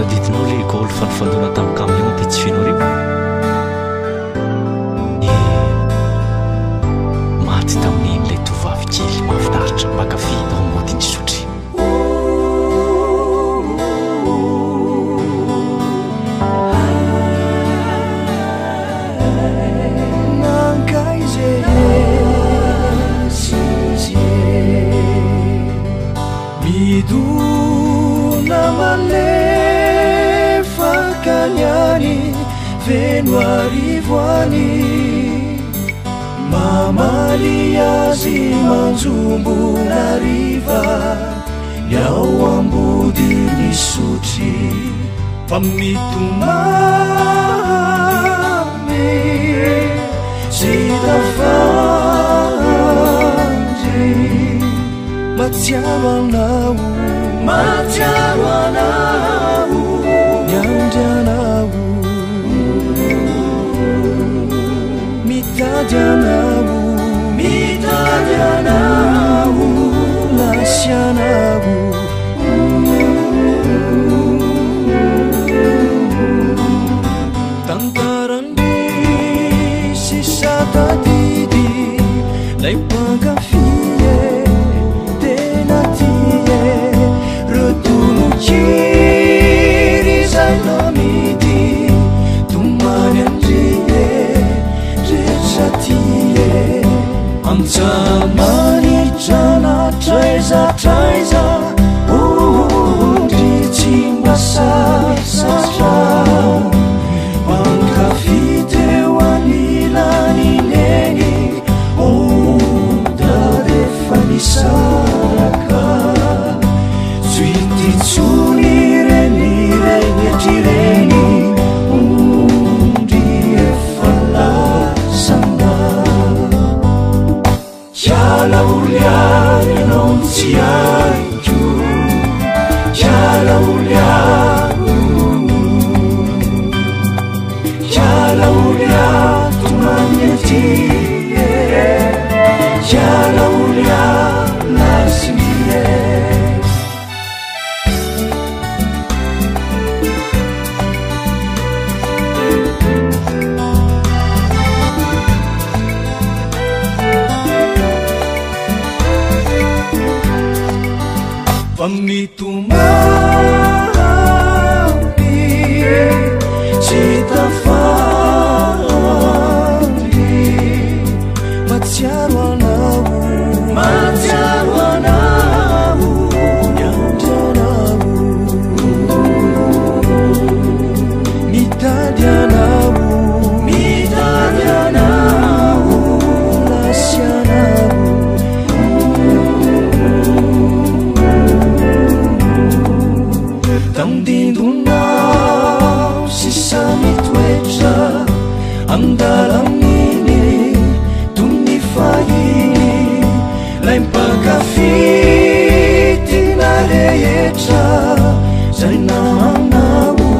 taditinao le école fanofandona tamin'ny camion ty tsy fianao reo maty tamin'iny lay tovavy kely mahafinaritra makafy ao ambodiny sotry midona malefakanyany veno arivoany mamaly azy manjombona riva yao ambodiny sotry fa mitomamy zitafandry matsiaro anao miandry anao mitady anao lasy anao tantarany sisa tadidy lay mpankafie tena tie retonokiry zay namidy tomany andrie rehetra tie amjamanitrana traizatraiza ondry tsy mba sasatra mankafy teo anilanineny onda refa nisaraka tsytitsony renirenitryreny ondry efa lasana kiala oliany anao tsy aiko kiala oliano kiala olia tomany atie kiala olia lasnie Pamitumami citafandri matsiaro anao miandry anao mitady anao lasy anao tamdindonao sisa mitoetra andalaminy tony fahiny lay mpakafity narehetra zay namanao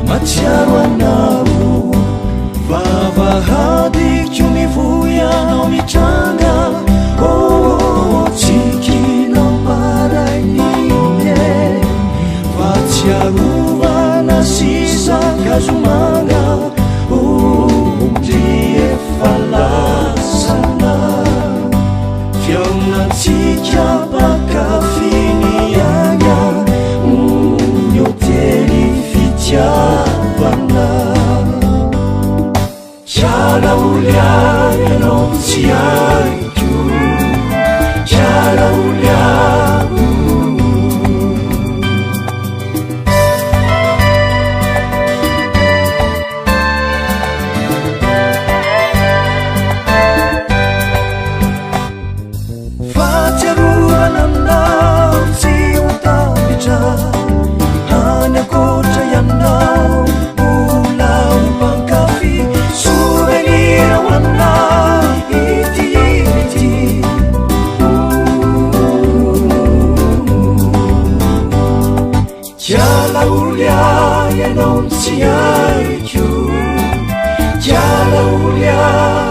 matsiaro anao vavahadikyo mivoy anao mitranga tsikinao marainine vatsiarovana sisa kazomanga ondry efa lasana fiaonatsika pakafiny agna ny hotely fitiavana kiala oliany anao tsy aiko kiala oliano hanyakotra yanao olao pankafi souvenir wanao iti kiala ulia yanao tsy aiko kiala ulia